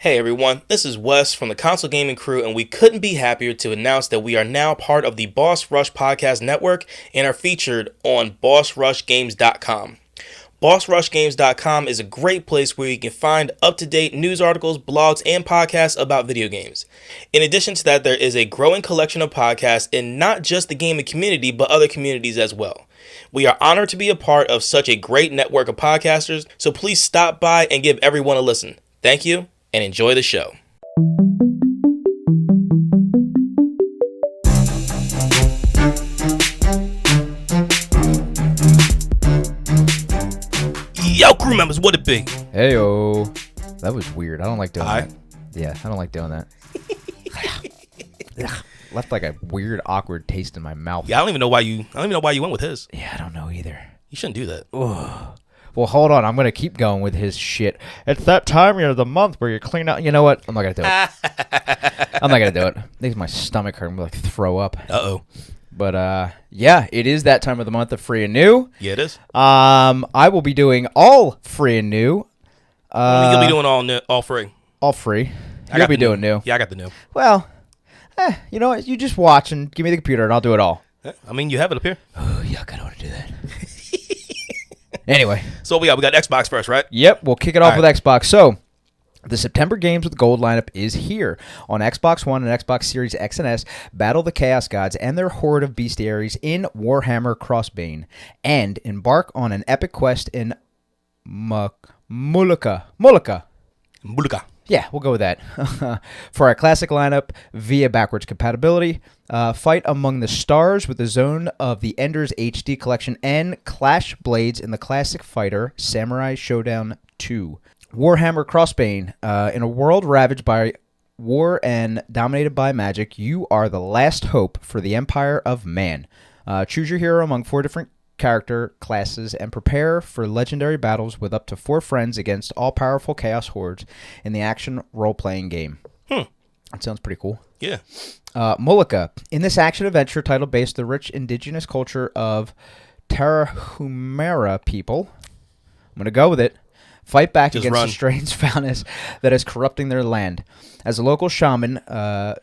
Hey everyone, this is Wes from the Console Gaming Crew, and we couldn't be happier to announce that we are now part of the Boss Rush Podcast Network and are featured on BossRushGames.com. BossRushGames.com is a great place where you can find up-to-date news articles, blogs, and podcasts about video games. In addition to that, there is a growing collection of podcasts in not just the gaming community, but other communities as well. We are honored to be a part of such a great network of podcasters, so please stop by and give everyone a listen. Thank you, and enjoy the show. Yo, crew members, what it be? Heyo. That was weird. I don't like doing Hi. that. Yeah, I don't like doing that. Left like a weird, awkward taste in my mouth. Yeah, I don't even know why you went with his. Yeah, I don't know either. You shouldn't do that. Ugh. Well, hold on. I'm going to keep going with his shit. It's that time of the month where you clean out. You know what? I'm not going to do it. I'm not going to do it. Makes my stomach hurt. I'm going to throw up. Uh-oh. But, yeah, it is that time of the month of free and new. Yeah, it is. I will be doing all free and new. You'll be doing all free. All free. I You'll got be the doing new. Yeah, I got the new. Well, you know what? You just watch and give me the computer and I'll do it all. I mean, you have it up here. Oh, yuck, I don't want to do that. Anyway. So we got Xbox first, right? Yep, we'll kick it off All with Xbox. So, the September Games with Gold lineup is here. On Xbox One and Xbox Series X and S, battle the Chaos Gods and their horde of bestiaries in Warhammer Crossbane, and embark on an epic quest in Muluka. Yeah, we'll go with that. For our classic lineup, via backwards compatibility, fight among the stars with the Zone of the Enders HD Collection and Clash Blades in the classic fighter Samurai Showdown 2. Warhammer Crossbane, in a world ravaged by war and dominated by magic, you are the last hope for the Empire of Man. Choose your hero among 4 different character classes and prepare for legendary battles with up to 4 friends against all-powerful chaos hordes in the action role-playing game. That sounds pretty cool. Yeah. Muluka. In this action-adventure title based the rich indigenous culture of Tarahumara people, I'm going to go with it, fight back Just against run. the strange foulness that is corrupting their land. As a local shaman, draw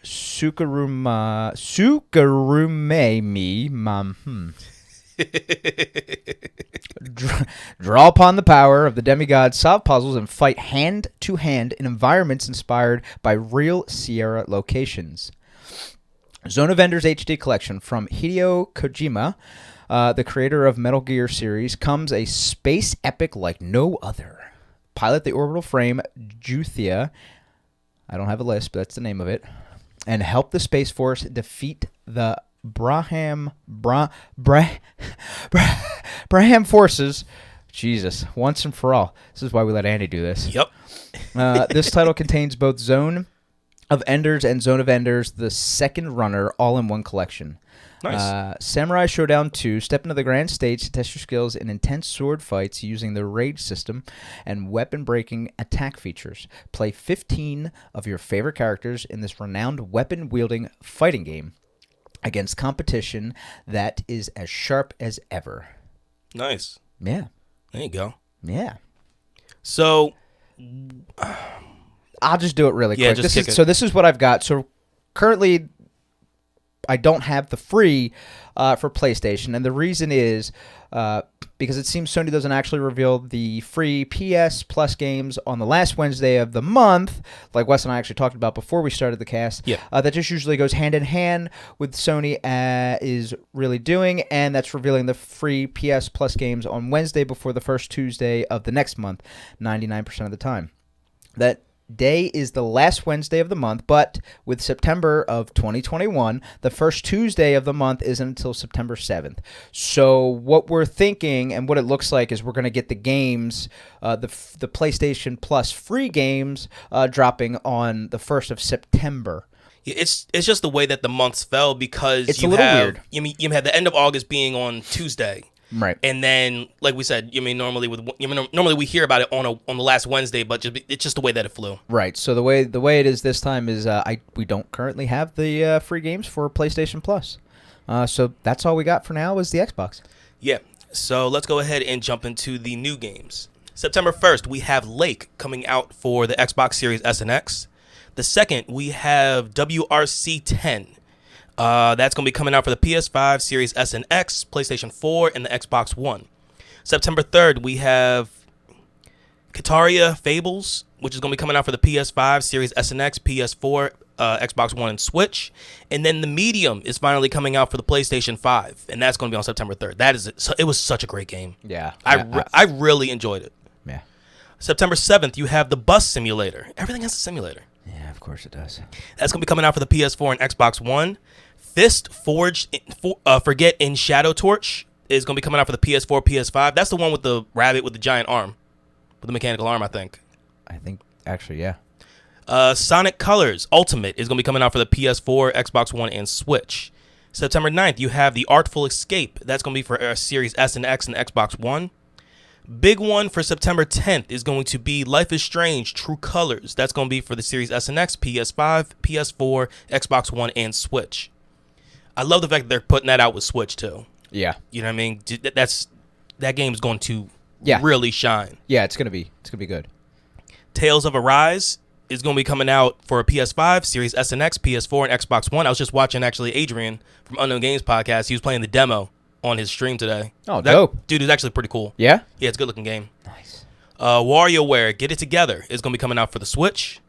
upon the power of the demigod, solve puzzles, and fight hand-to-hand in environments inspired by real Sierra locations. Zone of Enders HD Collection from Hideo Kojima, the creator of Metal Gear series, comes a space epic like no other. Pilot the orbital frame Juthia, I don't have a list, but that's the name of it, and help the Space Force defeat the Braham forces. Jesus, once and for all. This is why we let Andy do this. Yep. This title contains both Zone of Enders and Zone of Enders, the second runner, all in one collection. Nice. Samurai Showdown 2. Step into the grand stage to test your skills in intense sword fights using the rage system and weapon-breaking attack features. Play 15 of your favorite characters in this renowned weapon-wielding fighting game against competition that is as sharp as ever. Nice. Yeah. There you go. Yeah. So, I'll just do it really Yeah, quick. just kick it. So this is what I've got. So currently, I don't have the free for PlayStation, and the reason is because it seems Sony doesn't actually reveal the free PS Plus games on the last Wednesday of the month, like Wes and I actually talked about before we started the cast. Yeah. That just usually goes hand in hand with Sony is really doing, and that's revealing the free PS Plus games on Wednesday before the first Tuesday of the next month, 99% of the time. That day is the last Wednesday of the month, but with September of 2021, the first Tuesday of the month isn't until September 7th. So what we're thinking and what it looks like is we're going to get the games, the PlayStation Plus free games dropping on the 1st of September. it's just the way that the months fell because It's a little weird. You had the end of August being on Tuesday. Right. And then, like we said, normally we hear about it on the last Wednesday, but it's just the way that it flew. Right. So the way it is this time is we don't currently have the free games for PlayStation Plus. So that's all we got for now is the Xbox. Yeah. So let's go ahead and jump into the new games. September 1st, we have Lake coming out for the Xbox Series S and X. The 2nd, we have WRC 10. That's going to be coming out for the PS5, Series S and X, PlayStation 4, and the Xbox One. September 3rd, we have Kataria Fables, which is going to be coming out for the PS5, Series S and X, PS4, Xbox One, and Switch. And then The Medium is finally coming out for the PlayStation 5, and that's going to be on September 3rd. That is it. So it was such a great game. Yeah. I really enjoyed it. Yeah. September 7th, you have the Bus Simulator. Everything has a simulator. Yeah, of course it does. That's going to be coming out for the PS4 and Xbox One. Fist Forged, Forget in Shadow Torch is going to be coming out for the PS4, PS5. That's the one with the rabbit with the giant arm. With the mechanical arm, I think. Actually, yeah. Sonic Colors Ultimate is going to be coming out for the PS4, Xbox One, and Switch. September 9th, you have The Artful Escape. That's going to be for Series S and X and Xbox One. Big one for September 10th is going to be Life is Strange True Colors. That's going to be for the Series S and X, PS5, PS4, Xbox One, and Switch. I love the fact that they're putting that out with Switch, too. Yeah. You know what I mean? That game is going to Yeah. really shine. Yeah, it's gonna be good. Tales of Arise is going to be coming out for a PS5, Series S and X, PS4, and Xbox One. I was just watching, actually, Adrian from Unknown Games Podcast. He was playing the demo on his stream today. Oh, dope. Dude is actually pretty cool. Yeah? Yeah, it's a good-looking game. Nice. WarioWare Get It Together is going to be coming out for the Switch.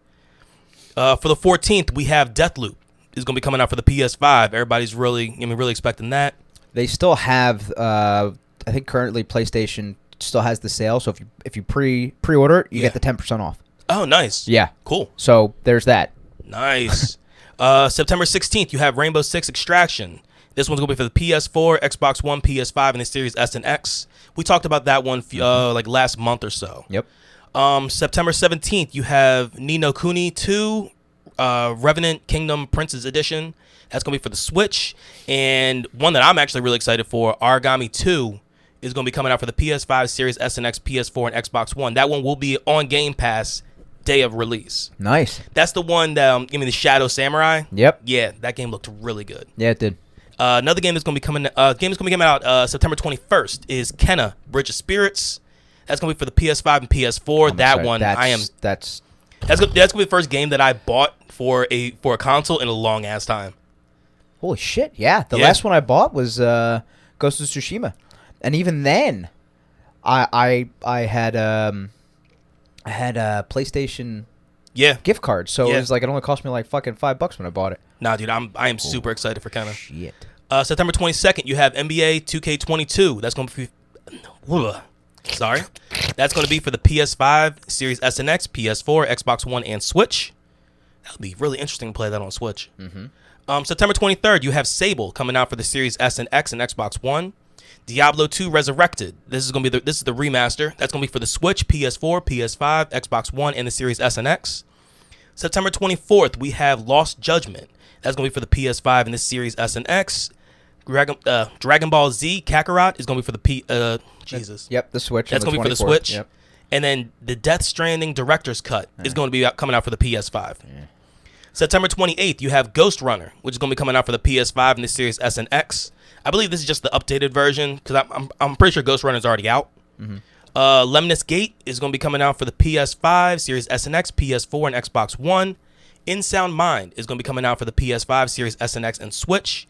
For the 14th, we have Deathloop. Is going to be coming out for the PS5. Everybody's really expecting that. They still have, I think currently PlayStation still has the sale, so if you pre-order it, you get the 10% off. Oh, nice. Yeah. Cool. So there's that. Nice. September 16th, you have Rainbow Six Extraction. This one's going to be for the PS4, Xbox One, PS5, and the Series S and X. We talked about that one like last month or so. Yep. September 17th, you have Ni no Kuni 2, Revenant Kingdom Prince's Edition. That's going to be for the Switch. And one that I'm actually really excited for, Origami 2, is going to be coming out for the PS5, Series S and X, PS4, and Xbox One. That one will be on Game Pass day of release. Nice. That's the one that, the Shadow Samurai. Yep. Yeah, that game looked really good. Yeah, it did. Another game that's going to be coming out September 21st is Kenna Bridge of Spirits. That's going to be for the PS5 and PS4. That's going to be the first game that I bought for a console in a long ass time. Holy shit! Yeah, the last one I bought was Ghost of Tsushima, and even then, I had a PlayStation gift card, so it was like it only cost me like fucking $5 when I bought it. Nah, dude, I am super excited for Kenna. Shit. September 22nd, you have NBA 2K22. That's going to be That's going to be for the PS5, Series S and X, PS4, Xbox One, and Switch. That would be really interesting to play that on Switch. Mm-hmm. September 23rd, you have Sable coming out for the Series S and X and Xbox One. Diablo 2 Resurrected. This is going to be the remaster. That's going to be for the Switch, PS4, PS5, Xbox One, and the Series S and X. September 24th, we have Lost Judgment. That's going to be for the PS5 and the Series S and X. Dragon Ball Z Kakarot is going to be for the the Switch. That's going to be for the Switch. Yep. And then the Death Stranding Director's Cut is going to be coming out for the PS5. Yeah. September 28th, you have Ghost Runner, which is going to be coming out for the PS5 and the Series S and X. I believe this is just the updated version because I'm pretty sure Ghost Runner is already out. Mm-hmm. Lemnis Gate is going to be coming out for the PS5, Series S and X, PS4, and Xbox One. In Sound Mind is going to be coming out for the PS5, Series S and X, and Switch.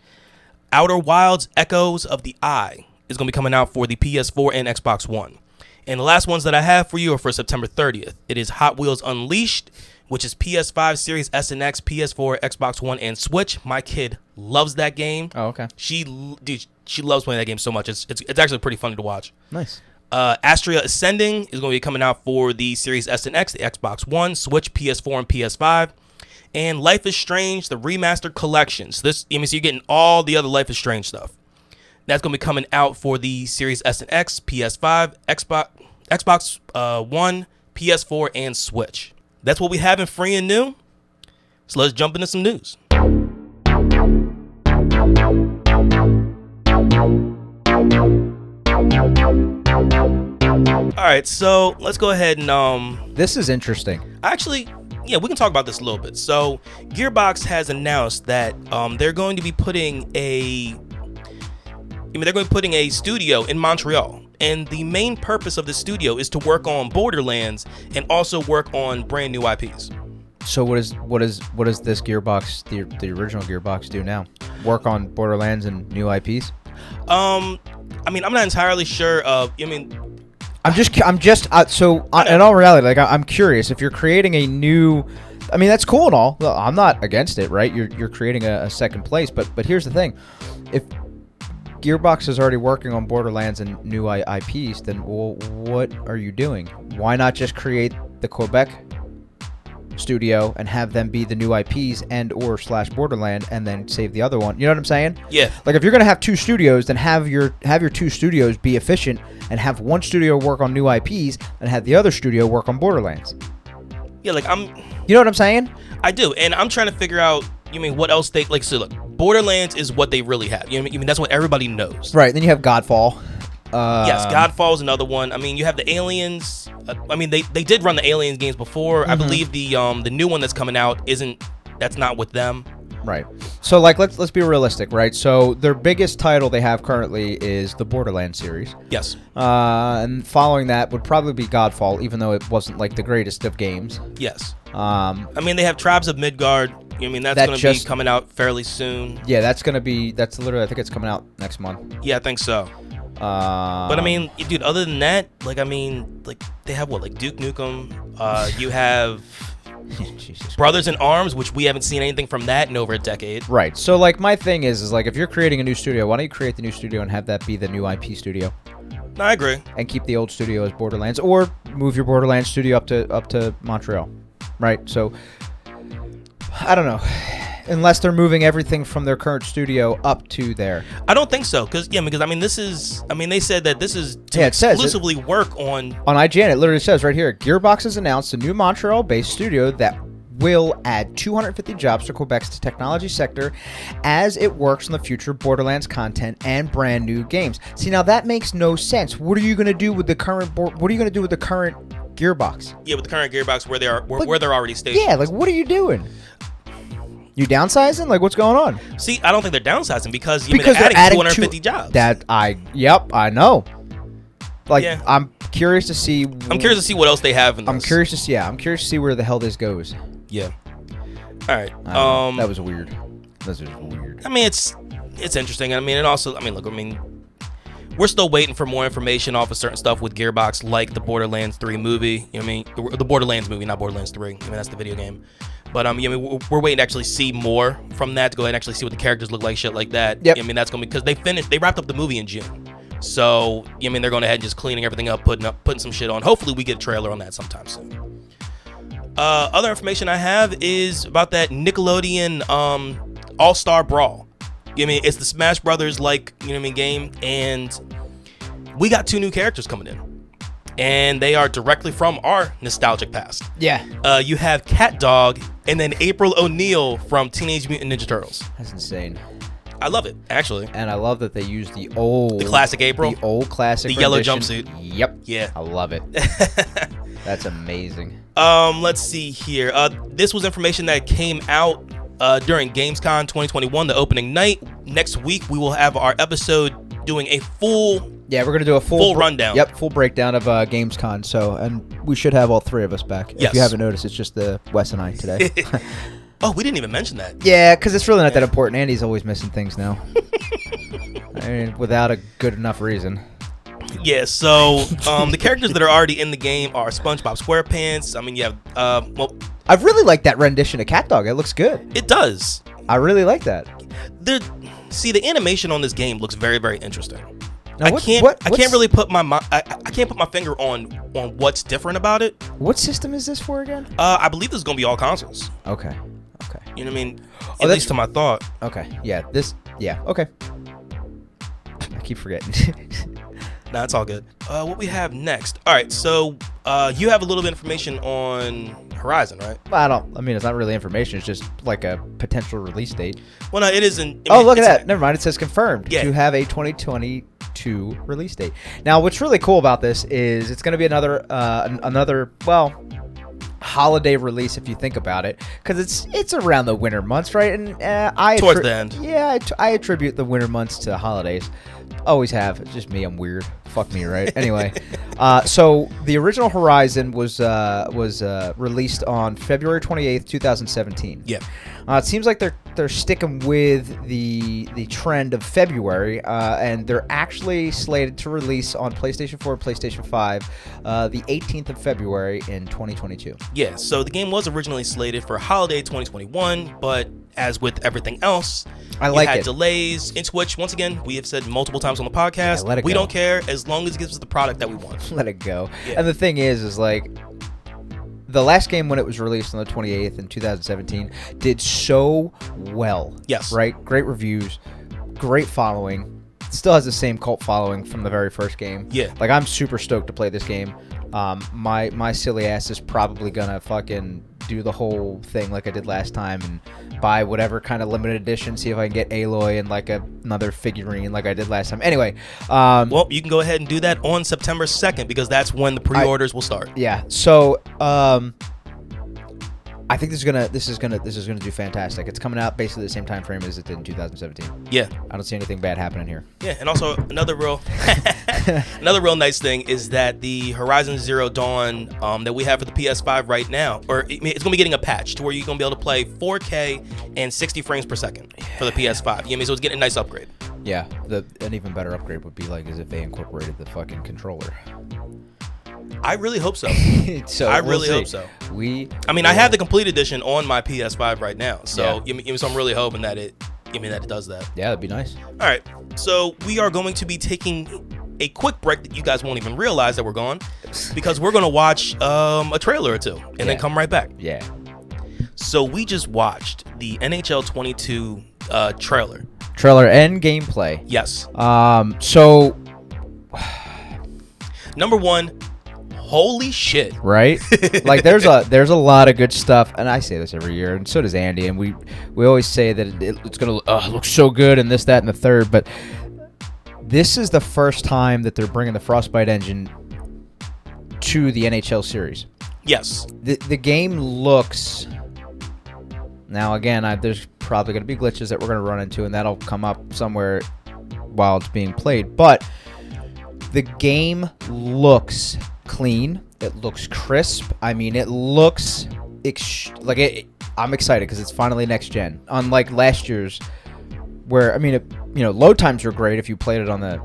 Outer Wilds Echoes of the Eye is going to be coming out for the PS4 and Xbox One. And the last ones that I have for you are for September 30th. It is Hot Wheels Unleashed, which is PS5, Series S and X, PS4, Xbox One, and Switch. My kid loves that game. Oh, okay. She loves playing that game so much. It's actually pretty funny to watch. Nice. Astria Ascending is going to be coming out for the Series S and X, the Xbox One, Switch, PS4, and PS5. And Life is Strange, the Remastered Collection. So so you're getting all the other Life is Strange stuff. That's going to be coming out for the Series S and X, PS5, Xbox One, PS4, and Switch. That's what we have in free and new. So let's jump into some news. All right, so let's go ahead and This is interesting. Actually, yeah, we can talk about this a little bit. So, Gearbox has announced that they're going to be putting a studio in Montreal, and the main purpose of the studio is to work on Borderlands and also work on brand new IPs. So what is this Gearbox, the original Gearbox, do now? Work on Borderlands and new IPs? I mean, I'm not entirely sure of. I mean, in all reality, like I'm curious if you're creating a new. I mean, that's cool and all. I'm not against it, right? You're creating a second place, but here's the thing: if Gearbox is already working on Borderlands and new IPs, then what are you doing? Why not just create the Quebec studio and have them be the new IPs and or / Borderland, and then save the other one? You know what I'm saying? Yeah. Like if you're gonna have two studios, then have your two studios be efficient and have one studio work on new IPs and have the other studio work on Borderlands. Yeah, like You know what I'm saying? I do, and I'm trying to figure out. You mean what else they like? So look, Borderlands is what they really have. You know what I mean? That's what everybody knows. Right. Then you have Godfall. Yes, Godfall is another one. I mean, you have the Aliens. I mean, they did run the Aliens games before. Mm-hmm. I believe the new one that's coming out that's not with them. Right. So like let's be realistic, right? So their biggest title they have currently is the Borderlands series. Yes. And following that would probably be Godfall, even though it wasn't like the greatest of games. Yes. I mean, they have Tribes of Midgard. I mean, that's going to be coming out fairly soon. Yeah, that's literally, I think it's coming out next month. Yeah, I think so. But I mean, dude, other than that, like, I mean, like, they have what, like Duke Nukem. You have Brothers in Arms, which we haven't seen anything from that in over a decade. Right. So, like, my thing is like, if you're creating a new studio, why don't you create the new studio and have that be the new IP studio? No, I agree. And keep the old studio as Borderlands, or move your Borderlands studio up to Montreal. Right. So, I don't know. Unless they're moving everything from their current studio up to there. I don't think so, because I mean, they said that this is to exclusively work on IGN. It literally says right here, Gearbox has announced a new Montreal-based studio that will add 250 jobs to Quebec's technology sector as it works on the future Borderlands content and brand new games. See, now that makes no sense. What are you going to do with the current Gearbox? Yeah, with the current Gearbox where they're already stationed. Yeah, like what are you doing? You downsizing? Like, what's going on? See, I don't think they're downsizing because they're adding 250 jobs. I know. Like, yeah. I'm curious to see what else they have in this. I'm curious to see where the hell this goes. Yeah. All right. That was weird. That was weird. I mean, it's interesting. I mean, and also, look, we're still waiting for more information off of certain stuff with Gearbox, like the Borderlands 3 movie. You know what I mean? The Borderlands movie, not Borderlands 3. I mean, that's the video game. But we're waiting to actually see more from that, to go ahead and actually see what the characters look like, shit like that. Yep. I mean, that's gonna be because they wrapped up the movie in June. So they're going ahead and just cleaning everything up, putting some shit on. Hopefully we get a trailer on that sometime soon. Other information I have is about that Nickelodeon All-Star Brawl. It's the Smash Brothers game, and we got 2 new characters coming in. And they are directly from our nostalgic past. Yeah. You have Cat Dog and then April O'Neil from Teenage Mutant Ninja Turtles. That's insane. I love it, actually. And I love that they use the classic April. The old classic The yellow rendition. jumpsuit. Yep. Yeah. I love it. That's amazing. Let's see here. This was information that came out during Gamescom 2021, the opening night. Next week, we will have our episode doing a full... Yeah, we're going to do a full rundown. Yep, full breakdown of GamesCon. So, and we should have all 3 of us back. Yes. If you haven't noticed, it's just Wes and I today. Oh, we didn't even mention that. Yeah, because it's really not that important. Andy's always missing things now. I mean, without a good enough reason. Yeah, so the characters that are already in the game are SpongeBob SquarePants. I mean, you have, I really like that rendition of Cat Dog. It looks good. It does. I really like that. The animation on this game looks very, very interesting. Now, I can't really put I can't put my finger on what's different about it. What system is this for again? I believe this is gonna be all consoles. Okay. You know what I mean? At least to my thought. Okay. Yeah. Okay. I keep forgetting. Nah, it's all good. What we have next? All right. So you have a little bit of information on Horizon, right? It's not really information. It's just like a potential release date. Well, no, it isn't. Look at that. Never mind. It says confirmed to have a 2022 release date. Now, what's really cool about this is it's going to be another holiday release, if you think about it, because it's around the winter months, right? And towards the end. Yeah, I attribute the winter months to holidays. Always have. It's just me. I'm weird. Fuck me, right? Anyway, so the original Horizon was released on February 28th, 2017. Yeah. It seems like they're sticking with the trend of February, and they're actually slated to release on PlayStation 4 and PlayStation 5 the 18th of February in 2022. Yeah, so the game was originally slated for holiday 2021, but as with everything else, we had delays, into which, once again, we have said multiple times on the podcast, we don't care as long as it gives us the product that we want. Let it go. Yeah. And the thing is like, the last game when it was released on the 28th in 2017 did so well. Yes. Right? Great reviews, great following. Still has the same cult following from the very first game. Yeah. Like, I'm super stoked to play this game. My silly ass is probably gonna fucking do the whole thing like I did last time and buy whatever kind of limited edition, see if I can get Aloy and like another figurine like I did last time. Anyway, well, you can go ahead and do that on September 2nd because that's when the pre-orders will start. Yeah. So, I think this is gonna do fantastic. It's coming out basically the same time frame as it did in 2017. Yeah. I don't see anything bad happening here. Yeah, and also another real nice thing is that the Horizon Zero Dawn that we have for the PS5 right now, or it's gonna be getting a patch to where you're gonna be able to play 4K and 60 frames per second for the PS5. So it's getting a nice upgrade. Yeah. An even better upgrade would be like as if they incorporated the fucking controller. I really hope so. So I really hope so. I have the complete edition on my PS5 right now, so so I'm really hoping that it does that. Yeah, that'd be nice. All right, so we are going to be taking a quick break that you guys won't even realize that we're gone, because we're going to watch a trailer or two and then come right back. Yeah. So we just watched the NHL22 trailer and gameplay. Yes. So number one, holy shit. Right? Like there's a lot of good stuff, and I say this every year, and so does Andy, and we always say that it's gonna look so good and this, that, and the third, but this is the first time that they're bringing the Frostbite engine to the NHL series. Yes. The game looks... Now, again, there's probably going to be glitches that we're going to run into, and that'll come up somewhere while it's being played. But the game looks clean. It looks crisp. I mean, it looks I'm excited because it's finally next gen. Unlike last year's, where load times were great if you played it on the,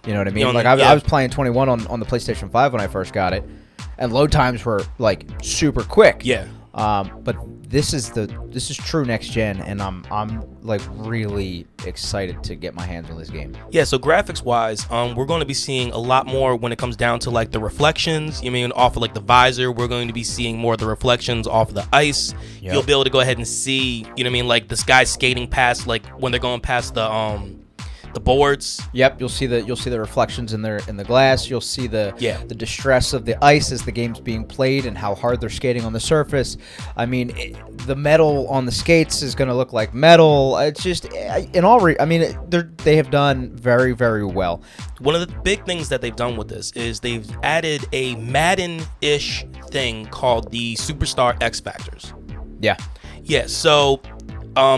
you know what I mean. I was playing 21 on the PlayStation 5 when I first got it, and load times were like super quick. Yeah. But this is true next gen, and I'm like really excited to get my hands on this game. Yeah, so graphics wise, we're going to be seeing a lot more when it comes down to like the reflections. Off of like the visor, we're going to be seeing more of the reflections off of the ice. Yep. You'll be able to go ahead and see, like this guy skating past, like when they're going past the boards. Yep, you'll see the reflections in the glass. You'll see the distress of the ice as the game's being played and how hard they're skating on the surface. I mean, the metal on the skates is going to look like metal. It's just they have done very, very well. One of the big things that they've done with this is they've added a Madden-ish thing called the Superstar X Factors. Yeah. Yeah, so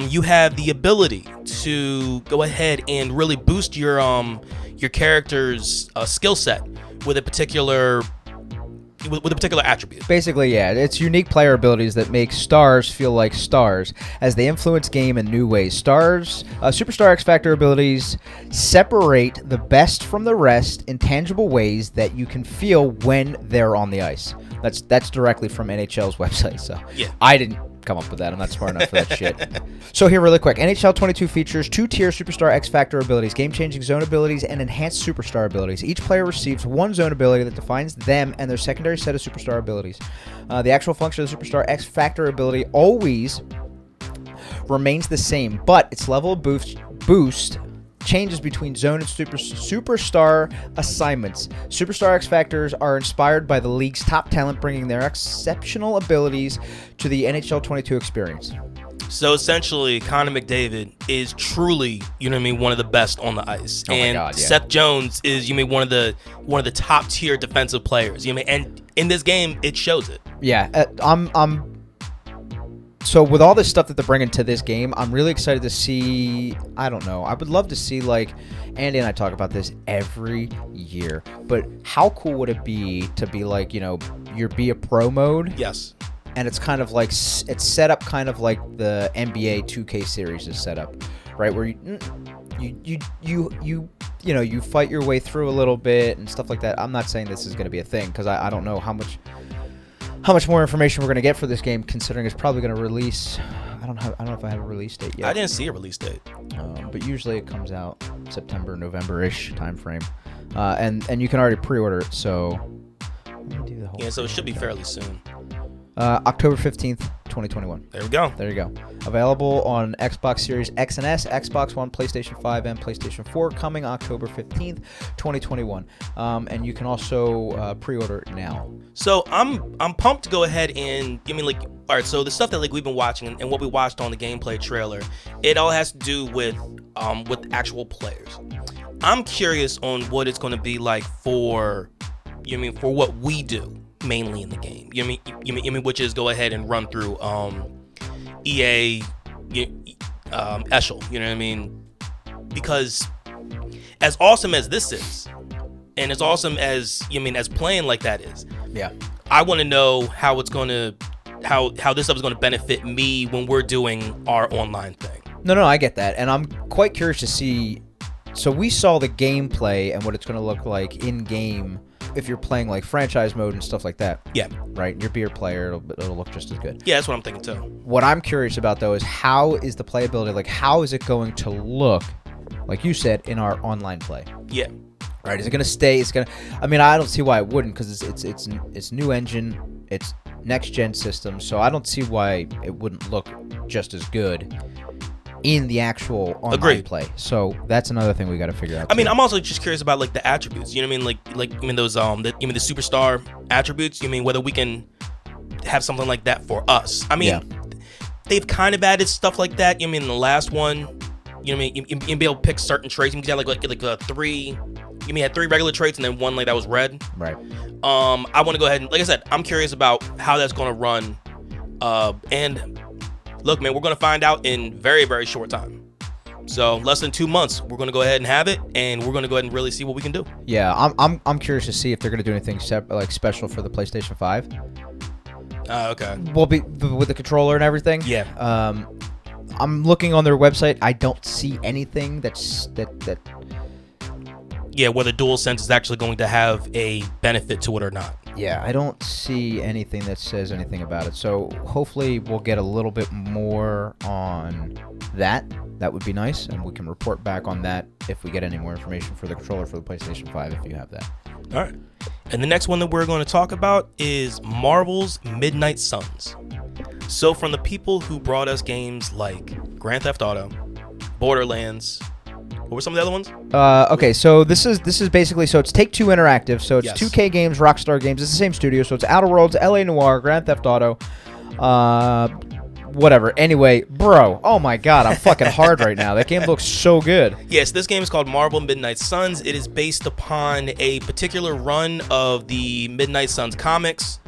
you have the ability to go ahead and really boost your character's skill set with a particular attribute. Basically, yeah, it's unique player abilities that make stars feel like stars as they influence game in new ways. Superstar X Factor abilities separate the best from the rest in tangible ways that you can feel when they're on the ice. That's directly from NHL's website. So yeah. I didn't come up with that. I'm not smart enough for that shit. So here really quick, NHL22 features 2-tier Superstar X Factor abilities, game-changing zone abilities, and enhanced Superstar abilities. Each player receives one zone ability that defines them and their secondary set of Superstar abilities. The actual function of the Superstar X Factor ability always remains the same, but its level of boost changes between zone and superstar assignments. Superstar X Factors are inspired by the league's top talent, bringing their exceptional abilities to the NHL 22 experience. So essentially, Connor McDavid is truly, one of the best on the ice, Seth Jones is, one of the top tier defensive players. And in this game, it shows it. Yeah, So with all this stuff that they're bringing to this game, I'm really excited to see. I don't know. I would love to see, like, Andy and I talk about this every year, but how cool would it be to be like, your Be a Pro mode? Yes. And it's kind of like, it's set up kind of like the NBA 2K series is set up, right? Where you fight your way through a little bit and stuff like that. I'm not saying this is going to be a thing because I don't know how much more information we're going to get for this game, considering it's probably going to release. I don't know if I have a release date yet. I didn't see a release date. But usually it comes out September, November-ish time frame. And you can already pre-order it, so let me do the whole so it should be fairly soon. October 15th, 2021. There we go. There you go. Available on Xbox Series X and S, Xbox One, PlayStation 5, and PlayStation 4, coming October 15th, 2021. And you can also pre-order it now. So I'm pumped to go ahead and all right. So the stuff that we've been watching and what we watched on the gameplay trailer, it all has to do with actual players. I'm curious on what it's going to be like for what we do mainly in the game. Which is go ahead and run through EA Eshel. You know what I mean? Because as awesome as this is, and as awesome as as playing like that is, yeah, I want to know how it's gonna how this stuff is gonna benefit me when we're doing our online thing. No, I get that, and I'm quite curious to see. So we saw the gameplay and what it's going to look like in game if you're playing like franchise mode and stuff like that. Yeah. Right. You're beer player. It'll look just as good. Yeah, that's what I'm thinking too. What I'm curious about though is how is the playability? Like, how is it going to look? Like you said, in our online play. Yeah. Right. Is it going to stay? It's going to. I mean, I don't see why it wouldn't, because it's new engine. It's next gen system. So I don't see why it wouldn't look just as good in the actual online play. So that's another thing we got to figure out. I mean, I'm also just curious about like the attributes. You know what I mean? Those the superstar attributes. Whether we can have something like that for us. I mean, they've kind of added stuff like that. In the last one, you be able to pick certain traits. You can have like three. You had 3 regular traits and then one like that was red. Right. I want to go ahead and, like I said, I'm curious about how that's going to run. And look, man, we're going to find out in very, very short time. So less than 2 months, we're going to go ahead and have it, and we're going to go ahead and really see what we can do. Yeah, I'm curious to see if they're going to do anything special for the PlayStation 5. Okay. Well, with the controller and everything. Yeah. I'm looking on their website. I don't see anything that. Yeah, whether DualSense is actually going to have a benefit to it or not. Yeah, I don't see anything that says anything about it. So hopefully we'll get a little bit more on that. That would be nice, and we can report back on that if we get any more information for the controller for the PlayStation 5, if you have that. All right. And the next one that we're going to talk about is Marvel's Midnight Suns. So from the people who brought us games like Grand Theft Auto, Borderlands, what were some of the other ones? Okay, so this is basically, so it's Take-Two Interactive, so it's Yes. 2K Games, Rockstar Games, it's the same studio, so it's Outer Worlds, LA Noire, Grand Theft Auto, whatever. Anyway, bro, oh my god, I'm fucking hard right now. That game looks so good. Yes, this game is called Marvel Midnight Suns. It is based upon a particular run of the Midnight Suns comics.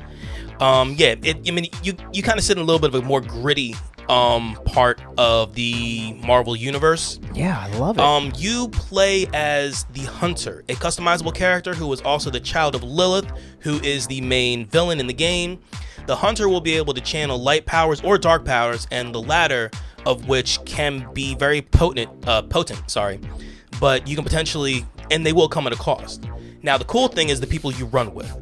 You kind of sit in a little bit of a more gritty part of the Marvel universe. Yeah, I love it. You play as the Hunter, a customizable character who is also the child of Lilith, who is the main villain in the game. The Hunter will be able to channel light powers or dark powers, and the latter of which can be very potent, but you can potentially, and they will come at a cost. Now, the cool thing is the people you run with.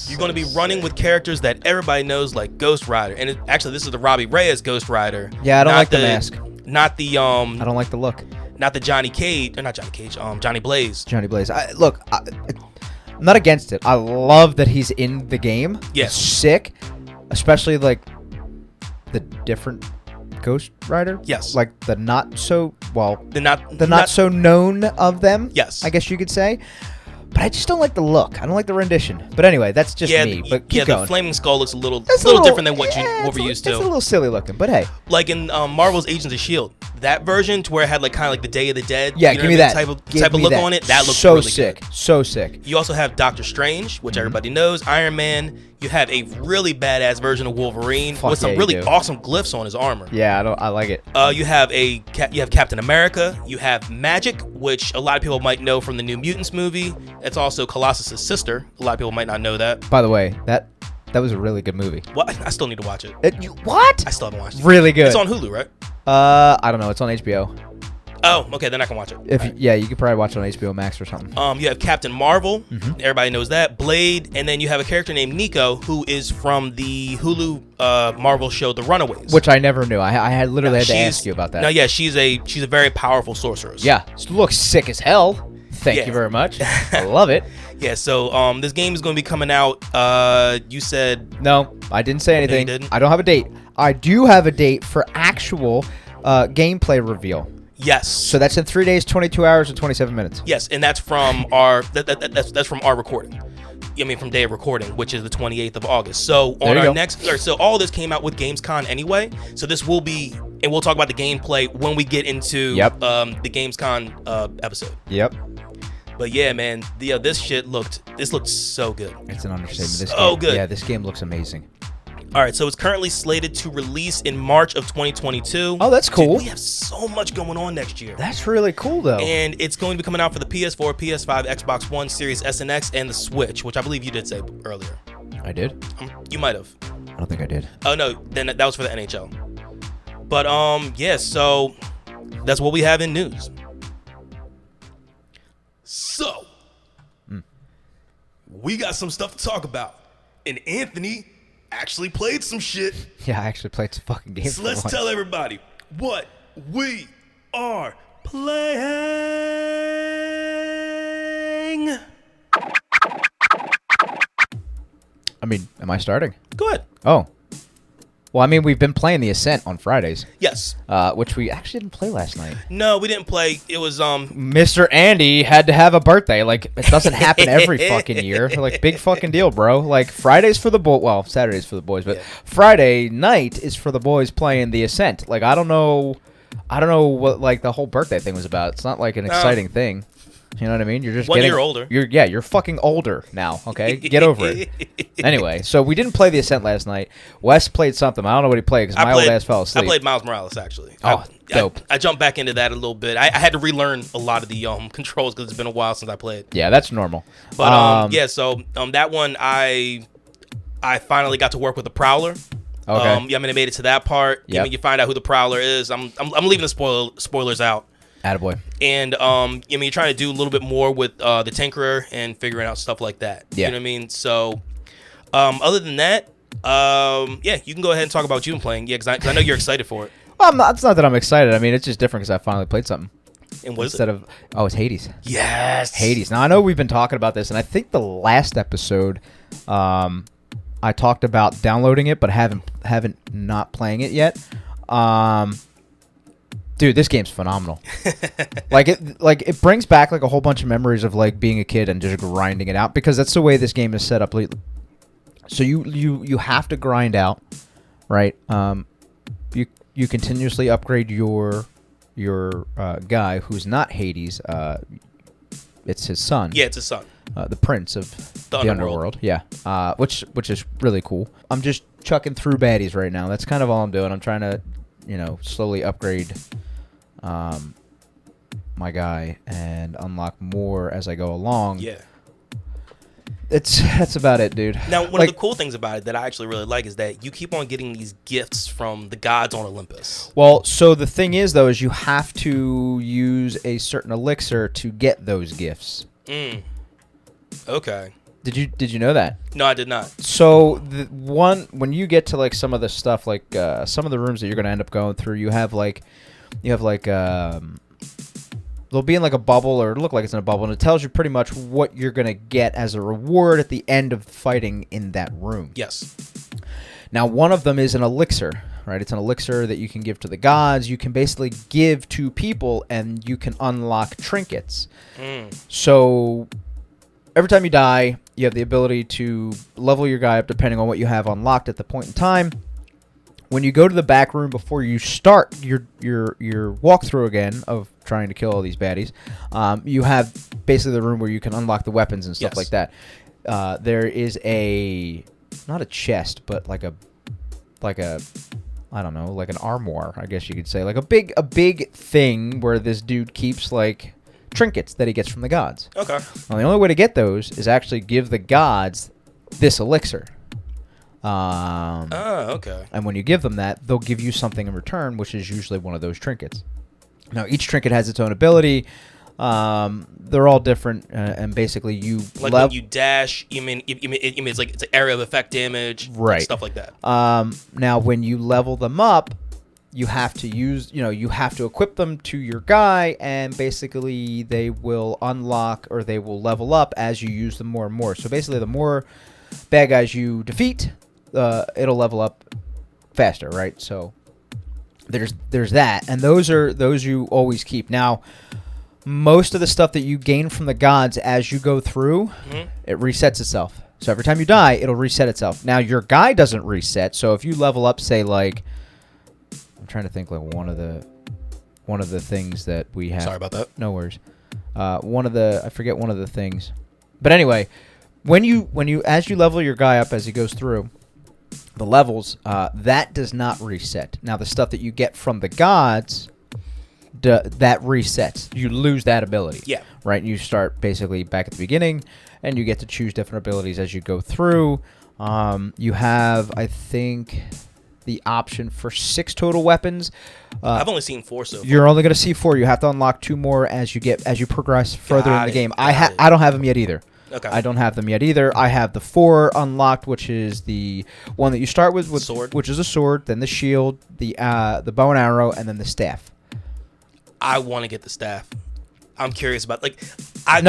You're going to be running with characters that everybody knows, like Ghost Rider. And actually, this is the Robbie Reyes Ghost Rider. Yeah, I don't like the mask. Not the I don't like the look. Not the Johnny Cage, or not Johnny Cage. Johnny Blaze. Johnny Blaze. I'm not against it. I love that he's in the game. Yes. It's sick, especially like the different Ghost Rider. Yes. Like the not so known of them. Yes. I guess you could say. But I just don't like the look. I don't like the rendition. But anyway, that's just me. But keep going. The flaming skull looks a little different than what we're used to. It's a little silly looking, but hey. Like in Marvel's Agents of S.H.I.E.L.D., that version to where it had like kind of like the Day of the Dead. Yeah, give me that type of look on it. That looks so really sick. good. So sick. You also have Doctor Strange, which everybody knows. Iron Man. You have a really badass version of Wolverine Fuck with some yeah, you really do. awesome glyphs on his armor. Yeah, I like it. You have Captain America. You have Magic, which a lot of people might know from the New Mutants movie. It's also Colossus' sister. A lot of people might not know that. By the way, that was a really good movie. What? I still need to watch it. What? I still haven't watched it. Really good. It's on Hulu, right? I don't know. It's on HBO. Oh, okay, then I can watch it. You could probably watch it on HBO Max or something. You have Captain Marvel. Mm-hmm. Everybody knows that. Blade, and then you have a character named Nico, who is from the Hulu Marvel show The Runaways. Which I never knew. I had literally had to ask you about that. No, yeah, she's a very powerful sorceress. Yeah, she looks sick as hell. Thank you very much. I love it. Yeah, so this game is going to be coming out. You said no. I didn't say anything. No, you didn't? I don't have a date. I do have a date for actual gameplay reveal. Yes. So that's in 3 days, 22 hours, and 27 minutes. Yes, and that's from our that's from our recording. I mean, from day of recording, which is the 28th of August. So on our next, so all this came out with GamesCon anyway. So this will be, and we'll talk about the gameplay when we get into the GamesCon episode. Yep. But yeah, man, this looked so good. It's an understatement. So good. Yeah, this game looks amazing. All right, so it's currently slated to release in March of 2022. Oh, that's cool. Dude, we have so much going on next year. That's really cool, though. And it's going to be coming out for the PS4, PS5, Xbox One, Series S and X, and the Switch, which I believe you did say earlier. I did? You might have. I don't think I did. Oh, no, then that was for the NHL. But, yeah, so that's what we have in news. So, we got some stuff to talk about. And Anthony actually played some shit. Yeah, I actually played some fucking games. So let's tell everybody what we are playing. I mean, am I starting? Go ahead. Oh. Well, I mean, we've been playing The Ascent on Fridays. Yes. Which we actually didn't play last night. No, we didn't play. It was Mr. Andy had to have a birthday. Like, it doesn't happen every fucking year. Like, big fucking deal, bro. Like, Fridays for the boys. Well, Saturdays for the boys, but Friday night is for the boys playing The Ascent. Like, I don't know what like the whole birthday thing was about. It's not like an exciting thing. You know what I mean? You're just 1 year older. You're fucking older now, okay? Get over it. Anyway, so we didn't play The Ascent last night. Wes played something. I don't know what he played because my old ass fell asleep. I played Miles Morales, actually. Oh, dope. I jumped back into that a little bit. I had to relearn a lot of the controls because it's been a while since I played. Yeah, that's normal. But so that one I finally got to work with the Prowler. Okay. I mean, I made it to that part. Yep. I mean, you find out who the Prowler is. I'm leaving the spoilers out. Attaboy. And I mean, you're trying to do a little bit more with the Tinkerer and figuring out stuff like that. Yeah. You know what I mean? So, other than that, you can go ahead and talk about what you've been playing. Yeah, because I know you're excited for it. Well, it's not that I'm excited. I mean, it's just different because I finally played something. And what is Instead it? of it's Hades. Yes. Hades. Now I know we've been talking about this, and I think the last episode, I talked about downloading it, but haven't not playing it yet. Dude, this game's phenomenal. it brings back like a whole bunch of memories of like being a kid and just grinding it out because that's the way this game is set up. So you have to grind out, right? You continuously upgrade your guy who's not Hades. It's his son. Yeah, it's his son. The prince of the underworld. Yeah. Which is really cool. I'm just chucking through baddies right now. That's kind of all I'm doing. I'm trying to, slowly upgrade my guy and unlock more as I go along. Yeah. That's about it, dude. Now, one of the cool things about it that I actually really like is that you keep on getting these gifts from the gods on Olympus. Well, so the thing is, though, is you have to use a certain elixir to get those gifts. Okay. Did you know that? No, I did not. So when you get to like some of the stuff, like some of the rooms that you're gonna end up going through, you have like they'll be in like a bubble or look like it's in a bubble, and it tells you pretty much what you're gonna get as a reward at the end of fighting in that room. Yes. Now, one of them is an elixir, right? It's an elixir that you can give to the gods. You can basically give to people, and you can unlock trinkets. So every time you die, you have the ability to level your guy up depending on what you have unlocked at the point in time. When you go to the back room before you start your walkthrough again of trying to kill all these baddies, you have basically the room where you can unlock the weapons and stuff like that. There is a not a chest, but like a I don't know, like an armoire, I guess you could say, like a big thing where this dude keeps like trinkets that he gets from the gods. Okay. Well, the only way to get those is actually give the gods this elixir. Okay. And when you give them that, they'll give you something in return, which is usually one of those trinkets. Now, each trinket has its own ability. They're all different, and basically you when you dash, you mean it's like area of effect damage, right? Stuff like that. Now when you level them up, you have to you have to equip them to your guy, and basically they will unlock or they will level up as you use them more and more. So basically, the more bad guys you defeat, it'll level up faster, right? So there's that, and those you always keep. Now, most of the stuff that you gain from the gods as you go through, it resets itself. So every time you die, it'll reset itself. Now, your guy doesn't reset. So if you level up, say, like, I'm trying to think, like, one of the things that we have. Sorry about that. No worries. I forget one of the things. But anyway, as you level your guy up as he goes through the levels, that does not reset. Now, the stuff that you get from the gods, that resets. You lose that ability. Yeah. Right? You start basically back at the beginning, and you get to choose different abilities as you go through. You have, I think, the option for 6 total weapons. I've only seen 4 so far. You're only going to see 4. You have to unlock 2 more as you progress further in the game. I don't have them yet either. Okay. I don't have them yet either. I have the 4 unlocked, which is the one that you start with sword, which is a sword, then the shield, the bow and arrow, and then the staff. I want to get the staff. I'm curious about I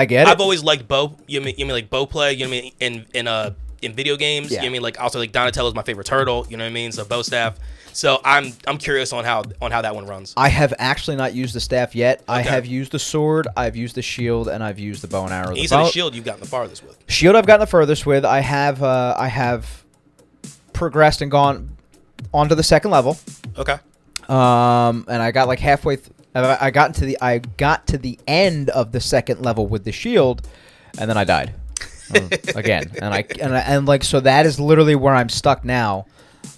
get it. I've always liked bow. You mean like bow play? You know what I mean in video games? Yeah. You know what I mean like also like Donatello's my favorite turtle. You know what I mean? So bow staff. So I'm curious on how that one runs. I have actually not used the staff yet. Okay. I have used the sword, I've used the shield, and I've used the bow and arrow. The shield you've gotten the farthest with. Shield I've gotten the furthest with. I have progressed and gone onto the 2nd level. Okay. And I got like halfway. I got to the end of the 2nd level with the shield, and then I died again. And like so that is literally where I'm stuck now.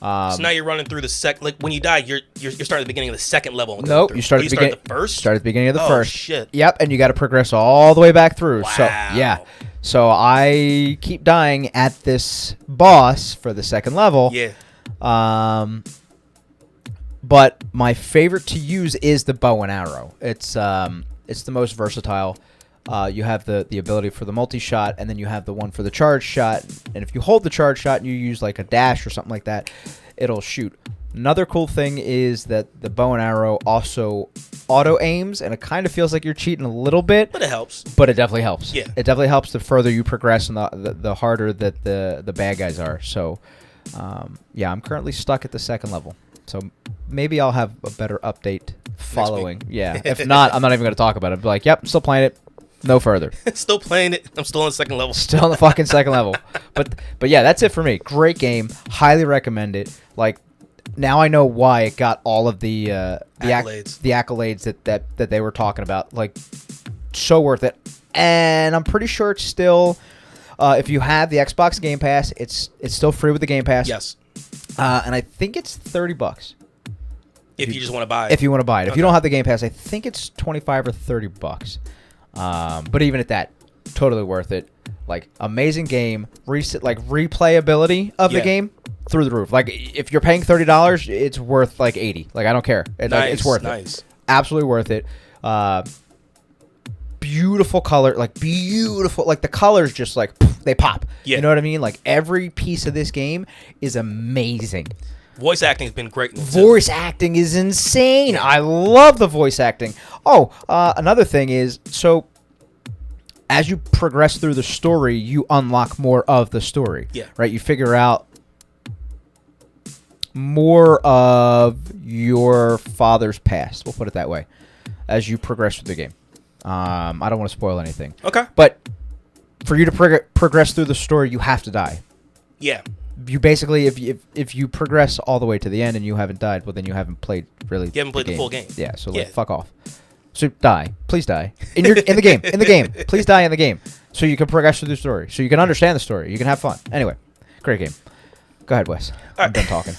So now you're running through the second. Like when you die, you're starting at the beginning of the 2nd level. Nope, you start at the first. Start at the beginning of the first. Shit. Yep, and you got to progress all the way back through. Wow. So yeah, so I keep dying at this boss for the 2nd level. Yeah. But my favorite to use is the bow and arrow. It's the most versatile. You have the ability for the multi-shot, and then you have the one for the charge shot. And if you hold the charge shot and you use like a dash or something like that, it'll shoot. Another cool thing is that the bow and arrow also auto-aims, and it kind of feels like you're cheating a little bit. But it helps. But it definitely helps. Yeah. It definitely helps the further you progress and the harder that the bad guys are. So, yeah, I'm currently stuck at the 2nd level. So maybe I'll have a better update following. Yeah. If not, I'm not even going to talk about it. I'll be like, yep, I'm still playing it. No further. Still playing it. I'm still on the 2nd level. Still on the fucking 2nd level. But yeah, that's it for me. Great game. Highly recommend it. Like, now I know why it got all of the accolades that they were talking about. Like, so worth it. And I'm pretty sure it's still, if you have the Xbox Game Pass, it's still free with the Game Pass. Yes. And I think it's $30. If you just want to buy it. If you want to buy it. Okay. If you don't have the Game Pass, I think it's $25 or $30. But even at that, totally worth it. Like, amazing game. Replayability of the game through the roof. Like, if you're paying $30, it's worth like $80. Like, I don't care. It's worth it. Absolutely worth it. Beautiful color, like beautiful. Like the colors just like they pop. Yeah. You know what I mean? Like every piece of this game is amazing. Voice acting has been great. Voice acting is insane. I love the voice acting. Oh, another thing is, so as you progress through the story, you unlock more of the story. Yeah. Right? You figure out more of your father's past. We'll put it that way. As you progress through the game. I don't want to spoil anything. Okay. But for you to progress through the story, you have to die. Yeah. You basically, if you progress all the way to the end and you haven't died, well, then you haven't played really. You haven't played the full game. Yeah. So like, fuck off. So die. Please die in the game. In the game. Please die in the game, so you can progress through the story, so you can understand the story, you can have fun. Anyway, great. Great game. Go ahead, Wes. I'm done talking.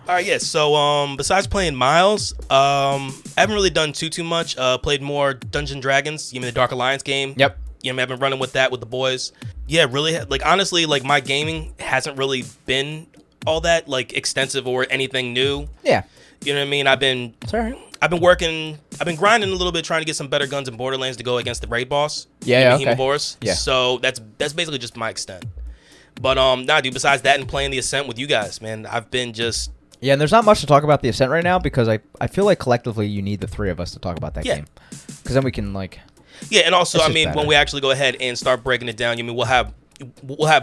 All right, yeah. So, besides playing Miles, I haven't really done too much. Played more Dungeons & Dragons. You mean the Dark Alliance game? Yep. I've been running with that with the boys. Yeah, really. Like honestly, like my gaming hasn't really been all that like extensive or anything new. Yeah. You know what I mean? I've been working. I've been grinding a little bit, trying to get some better guns in Borderlands to go against the raid boss. Yeah, okay. Hemosaurus. Yeah. So that's basically just my extent. But nah, dude. Besides that, and playing the Ascent with you guys, man, I've been just. Yeah, and there's not much to talk about the Ascent right now because I feel like collectively you need the three of us to talk about that game. Because then we can like. Yeah, and also I mean better. when we actually go ahead and start breaking it down, we'll have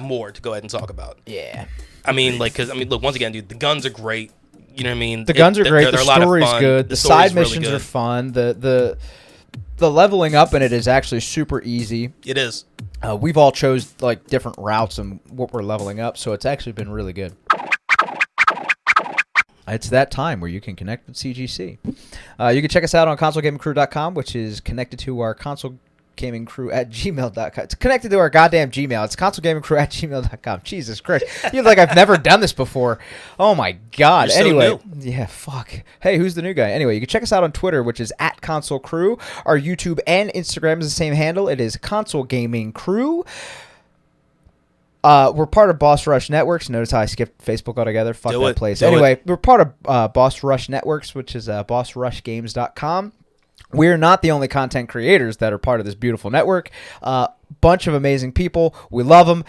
more to go ahead and talk about. Yeah. I mean, like, because look, once again, dude, the guns are great. You know what I mean? The guns are great. They're The story's good. The side missions are fun. The leveling up in it is actually super easy. It is. We've all chose like different routes and what we're leveling up, so it's actually been really good. It's that time where you can connect with CGC. You can check us out on consolegamingcrew.com, which is connected to our consolegamingcrew@gmail.com. It's connected to our goddamn Gmail. It's consolegamingcrew@gmail.com. Jesus Christ. You feel like I've never done this before. Oh, my God. You're so anyway. new. Yeah, fuck. Hey, who's the new guy? Anyway, you can check us out on Twitter, which is @consolecrew. Our YouTube and Instagram is the same handle. It is Console Gaming Crew. We're part of Boss Rush Networks. Notice how I skipped Facebook altogether. Fuck that place. Anyway, we're part of Boss Rush Networks, which is bossrushgames.com. We're not the only content creators that are part of this beautiful network. Bunch of amazing people. We love them.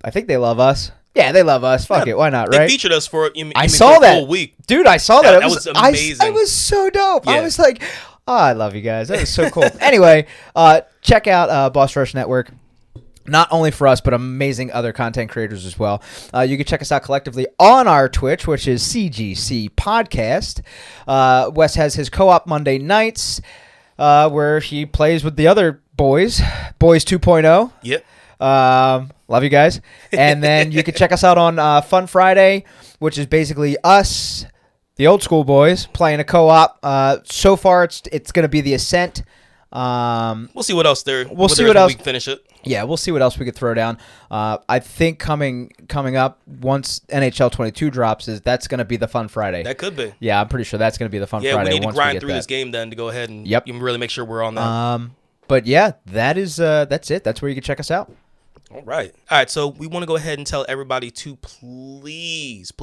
I think they love us. Yeah, they love us. Fuck it. Why not, right? They featured us for I saw that. a whole week. Dude, I saw that. That was amazing. It was so dope. Yeah. I was like, oh, I love you guys. That was so cool. Anyway, check out Boss Rush Network. Not only for us, but amazing other content creators as well. You can check us out collectively on our Twitch, which is CGC Podcast. Wes has his co-op Monday nights, where he plays with the other boys 2.0. Yep. Love you guys. And then you can check us out on Fun Friday, which is basically us, the old school boys, playing a co-op. So far, it's going to be the Ascent. We'll see what else there. We'll see what else. We can finish it. Yeah, we'll see what else we could throw down. I think coming up once NHL22 drops that's going to be the Fun Friday. That could be. Yeah, I'm pretty sure that's going to be the Fun Friday. Yeah, we need to grind get through this game then to go ahead and really make sure we're on that. But yeah, that's it. That's where you can check us out. All right. So we want to go ahead and tell everybody to please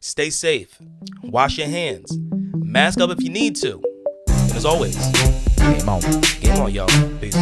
stay safe. Wash your hands. Mask up if you need to. And as always, Game on. Game on, y'all. Peace.